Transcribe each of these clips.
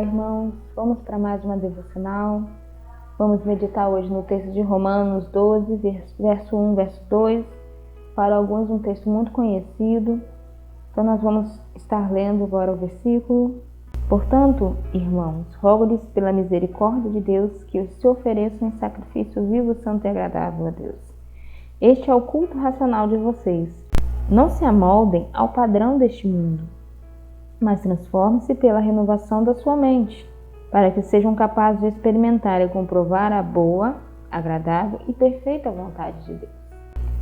irmãos, vamos para mais uma devocional. Vamos meditar hoje no texto de Romanos 12, verso 1, verso 2. Para alguns um texto muito conhecido, então nós vamos estar lendo agora o versículo. Portanto, irmãos, rogo-lhes pela misericórdia de Deus que se ofereçam em sacrifício vivo, santo e agradável a Deus. Este é o culto racional de vocês. Não se amoldem ao padrão deste mundo, mas transformem-se pela renovação da sua mente, para que sejam capazes de experimentar e comprovar a boa, agradável e perfeita vontade de Deus.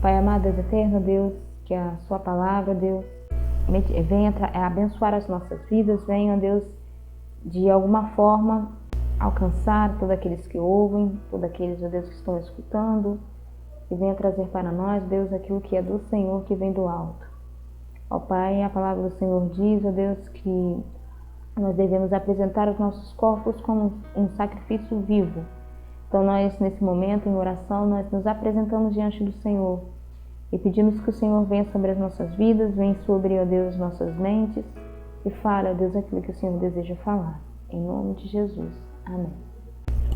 Pai amado, Deus eterno, Deus, que a sua palavra, Deus, venha abençoar as nossas vidas, venha, Deus, de alguma forma alcançar todos aqueles que ouvem, todos aqueles, ó Deus, que estão escutando, e venha trazer para nós, Deus, aquilo que é do Senhor, que vem do alto. Ó Pai, a palavra do Senhor diz, ó Deus, que nós devemos apresentar os nossos corpos como um sacrifício vivo. Então nós, nesse momento, em oração, nós nos apresentamos diante do Senhor e pedimos que o Senhor venha sobre as nossas vidas, venha sobre, ó Deus, nossas mentes e fale, ó Deus, aquilo que o Senhor deseja falar. Em nome de Jesus. Amém.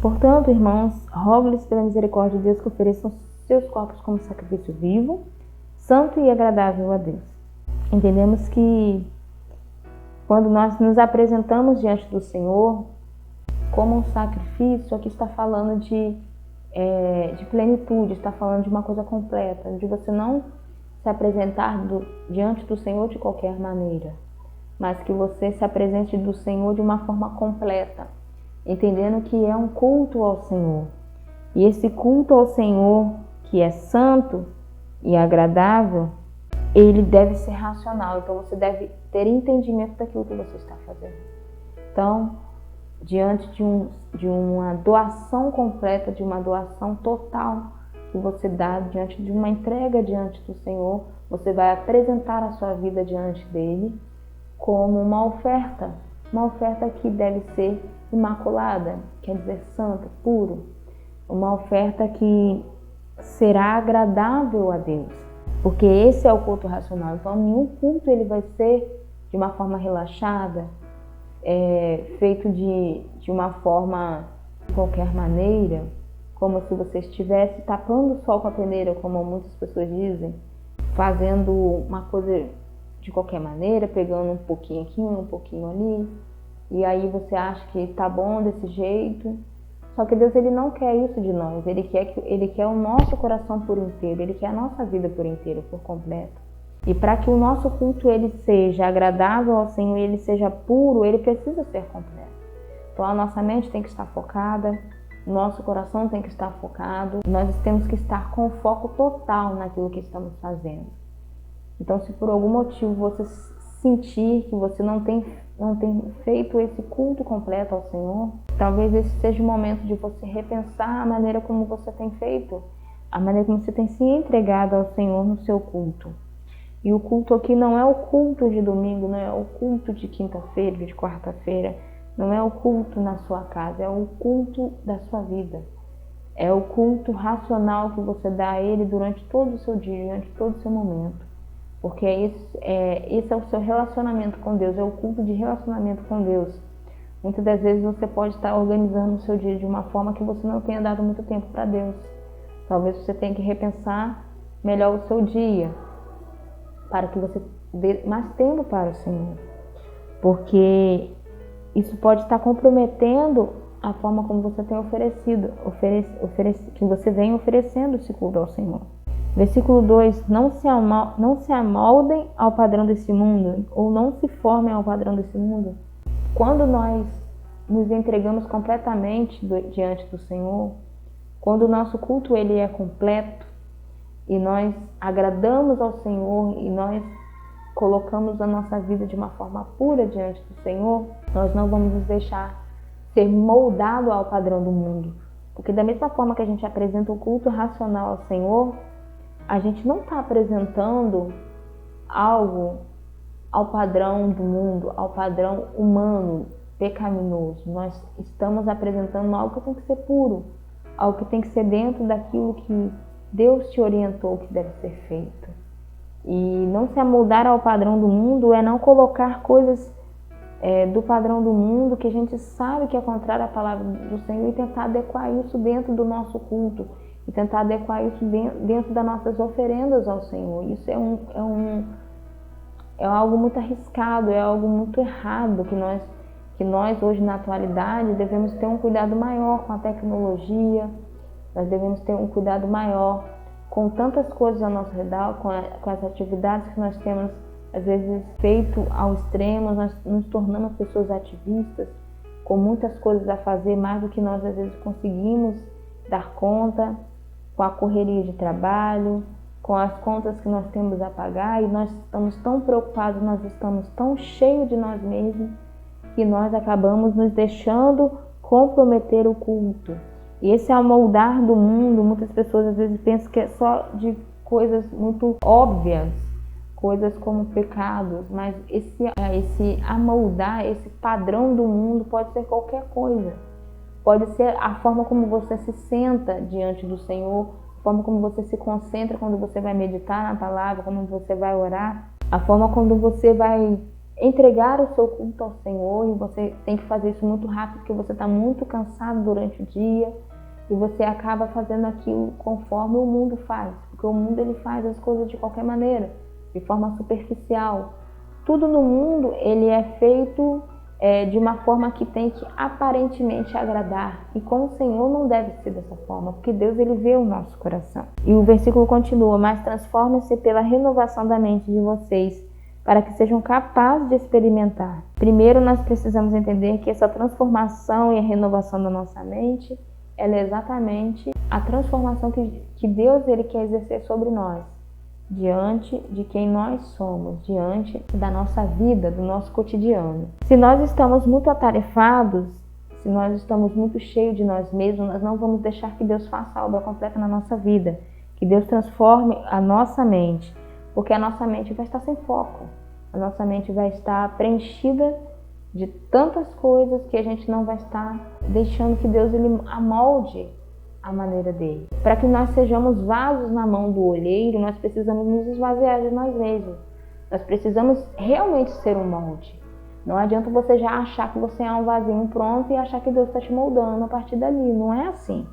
Portanto, irmãos, rogo-lhes pela misericórdia de Deus que ofereçam seus corpos como sacrifício vivo, santo e agradável a Deus. Entendemos que quando nós nos apresentamos diante do Senhor como um sacrifício, aqui está falando de plenitude, está falando de uma coisa completa, de você não se apresentar diante do Senhor de qualquer maneira, mas que você se apresente do Senhor de uma forma completa, entendendo que é um culto ao Senhor. E esse culto ao Senhor, que é santo e agradável, ele deve ser racional, então você deve ter entendimento daquilo que você está fazendo. Então, diante de uma doação completa, de uma doação total que você dá, diante de uma entrega diante do Senhor, você vai apresentar a sua vida diante dele como uma oferta que deve ser imaculada, quer dizer santa, puro, uma oferta que será agradável a Deus. Porque esse é o culto racional. Então, nenhum culto ele vai ser de uma forma relaxada, feito de uma forma de qualquer maneira, como se você estivesse tapando o sol com a peneira, como muitas pessoas dizem, fazendo uma coisa de qualquer maneira, pegando um pouquinho aqui, um pouquinho ali, e aí você acha que tá bom desse jeito. Só que Deus ele não quer isso de nós, ele quer o nosso coração por inteiro, ele quer a nossa vida por inteiro, por completo. E para que o nosso culto ele seja agradável ao Senhor, ele seja puro, ele precisa ser completo. Então a nossa mente tem que estar focada, o nosso coração tem que estar focado, nós temos que estar com foco total naquilo que estamos fazendo. Então se por algum motivo você sentir que você não tem feito esse culto completo ao Senhor, talvez esse seja o momento de você repensar a maneira como você tem feito, a maneira como você tem se entregado ao Senhor no seu culto. E o culto aqui não é o culto de domingo, não é o culto de quinta-feira, de quarta-feira, não é o culto na sua casa, é o culto da sua vida. É o culto racional que você dá a Ele durante todo o seu dia, durante todo o seu momento. Porque esse é o seu relacionamento com Deus, é o culto de relacionamento com Deus. Muitas das vezes você pode estar organizando o seu dia de uma forma que você não tenha dado muito tempo para Deus. Talvez você tenha que repensar melhor o seu dia, para que você dê mais tempo para o Senhor. Porque isso pode estar comprometendo a forma como você tem que você vem oferecendo esse culto ao Senhor. Versículo 2, não se amoldem ao padrão desse mundo, ou não se formem ao padrão desse mundo. Quando nós nos entregamos completamente diante do Senhor, quando o nosso culto ele é completo, e nós agradamos ao Senhor, e nós colocamos a nossa vida de uma forma pura diante do Senhor, nós não vamos nos deixar ser moldado ao padrão do mundo. Porque da mesma forma que a gente apresenta o culto racional ao Senhor, a gente não está apresentando algo ao padrão do mundo, ao padrão humano, pecaminoso. Nós estamos apresentando algo que tem que ser puro, algo que tem que ser dentro daquilo que Deus te orientou que deve ser feito. E não se amoldar ao padrão do mundo é não colocar coisas do padrão do mundo, que a gente sabe que é contrário à palavra do Senhor, e tentar adequar isso dentro do nosso culto, e tentar adequar isso dentro das nossas oferendas ao Senhor. Isso é algo muito arriscado, é algo muito errado, que nós hoje na atualidade devemos ter um cuidado maior com a tecnologia, nós devemos ter um cuidado maior com tantas coisas ao nosso redor, com as atividades que nós temos às vezes feito ao extremo. Nós nos tornamos pessoas ativistas, com muitas coisas a fazer, mais do que nós às vezes conseguimos dar conta, com a correria de trabalho, com as contas que nós temos a pagar, e nós estamos tão preocupados, nós estamos tão cheios de nós mesmos, que nós acabamos nos deixando comprometer o culto. E esse amoldar do mundo, muitas pessoas às vezes pensam que é só de coisas muito óbvias, coisas como pecados, mas esse amoldar, esse padrão do mundo pode ser qualquer coisa. Pode ser a forma como você se senta diante do Senhor, a forma como você se concentra quando você vai meditar na palavra, como você vai orar, a forma como você vai entregar o seu culto ao Senhor, e você tem que fazer isso muito rápido, porque você está muito cansado durante o dia, e você acaba fazendo aquilo conforme o mundo faz, porque o mundo ele faz as coisas de qualquer maneira, de forma superficial. Tudo no mundo ele é feito de uma forma que tem que aparentemente agradar, e com o Senhor não deve ser dessa forma, porque Deus ele vê o nosso coração. E o versículo continua: mas transformem-se pela renovação da mente de vocês, para que sejam capazes de experimentar. Primeiro nós precisamos entender que essa transformação e a renovação da nossa mente, ela é exatamente a transformação que Deus ele quer exercer sobre nós, diante de quem nós somos, diante da nossa vida, do nosso cotidiano. Se nós estamos muito atarefados, se nós estamos muito cheios de nós mesmos, nós não vamos deixar que Deus faça a obra completa na nossa vida, que Deus transforme a nossa mente, porque a nossa mente vai estar sem foco, a nossa mente vai estar preenchida de tantas coisas que a gente não vai estar deixando que Deus ele amolde a maneira dele. Para que nós sejamos vasos na mão do olheiro, nós precisamos nos esvaziar de nós mesmos. Nós precisamos realmente ser um molde. Não adianta você já achar que você é um vasinho pronto e achar que Deus está te moldando a partir dali. Não é assim.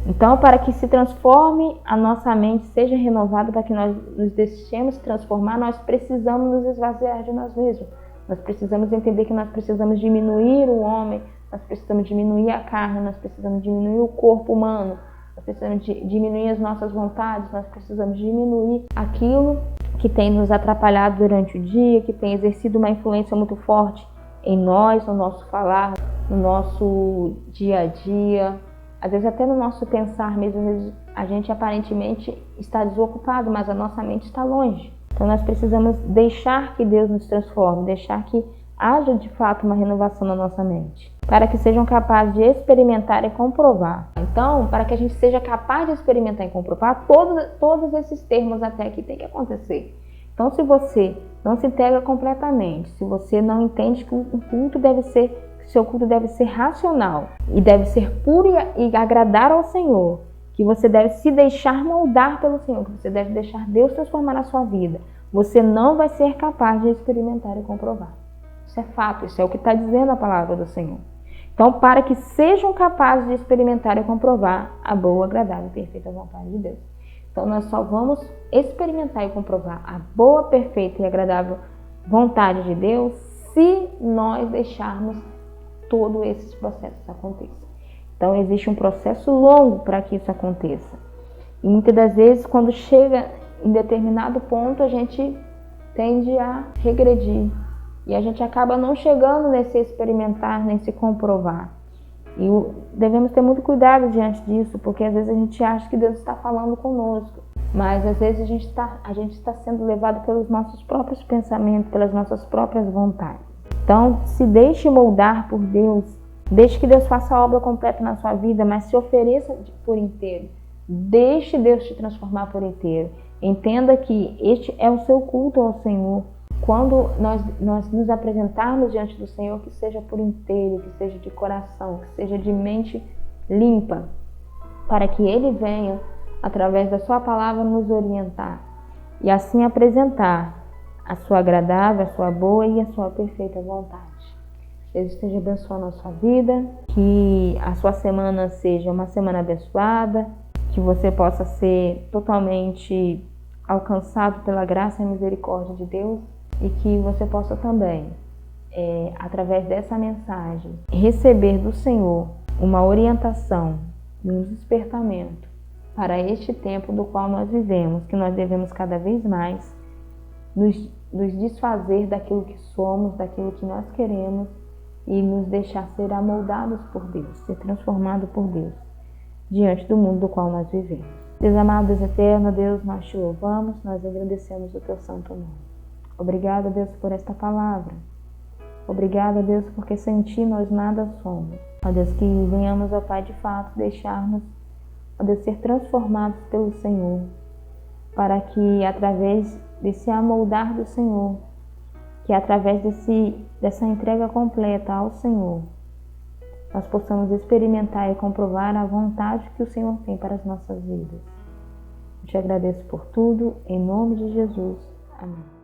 Então, para que se transforme a nossa mente, seja renovada, para que nós nos deixemos transformar, nós precisamos nos esvaziar de nós mesmos. Nós precisamos entender que nós precisamos diminuir o homem, nós precisamos diminuir a carne, nós precisamos diminuir o corpo humano, nós precisamos diminuir as nossas vontades, nós precisamos diminuir aquilo que tem nos atrapalhado durante o dia, que tem exercido uma influência muito forte em nós, no nosso falar, no nosso dia a dia, às vezes até no nosso pensar mesmo. Às vezes a gente aparentemente está desocupado, mas a nossa mente está longe. Então nós precisamos deixar que Deus nos transforme, deixar que haja de fato uma renovação na nossa mente, para que sejam capazes de experimentar e comprovar. Então, para que a gente seja capaz de experimentar e comprovar, todos esses termos até aqui tem que acontecer. Então, se você não se integra completamente, se você não entende que o culto deve ser, que o seu culto deve ser racional e deve ser puro e agradar ao Senhor, que você deve se deixar moldar pelo Senhor, que você deve deixar Deus transformar a sua vida, você não vai ser capaz de experimentar e comprovar. Isso é fato, isso é o que está dizendo a palavra do Senhor. Então, para que sejam capazes de experimentar e comprovar a boa, agradável e perfeita vontade de Deus. Então, nós só vamos experimentar e comprovar a boa, perfeita e agradável vontade de Deus se nós deixarmos todos esses processos aconteçam. Então, existe um processo longo para que isso aconteça. E muitas das vezes, quando chega em determinado ponto, a gente tende a regredir. E a gente acaba não chegando nesse experimentar, nesse comprovar. E devemos ter muito cuidado diante disso, porque às vezes a gente acha que Deus está falando conosco. Mas às vezes a gente está sendo levado pelos nossos próprios pensamentos, pelas nossas próprias vontades. Então, se deixe moldar por Deus. Deixe que Deus faça a obra completa na sua vida, mas se ofereça por inteiro. Deixe Deus te transformar por inteiro. Entenda que este é o seu culto ao Senhor. Quando nós nos apresentarmos diante do Senhor, que seja por inteiro, que seja de coração, que seja de mente limpa, para que Ele venha, através da sua palavra, nos orientar e assim apresentar a sua agradável, a sua boa e a sua perfeita vontade. Deus esteja abençoando a sua vida, que a sua semana seja uma semana abençoada, que você possa ser totalmente alcançado pela graça e misericórdia de Deus e que você possa também, através dessa mensagem, receber do Senhor uma orientação e um despertamento para este tempo do qual nós vivemos, que nós devemos cada vez mais nos desfazer daquilo que somos, daquilo que nós queremos e nos deixar ser amoldados por Deus, ser transformados por Deus diante do mundo do qual nós vivemos. Deus amado, Deus eterno, Deus, nós te louvamos, nós agradecemos o teu santo nome. Obrigada, Deus, por esta palavra. Obrigada, Deus, porque sem ti nós nada somos. Ó Deus, que venhamos, ó Pai, de fato, deixar-nos, ó Deus, ser transformados pelo Senhor, para que através desse amoldar do Senhor, que através dessa entrega completa ao Senhor, nós possamos experimentar e comprovar a vontade que o Senhor tem para as nossas vidas. Eu te agradeço por tudo, em nome de Jesus. Amém.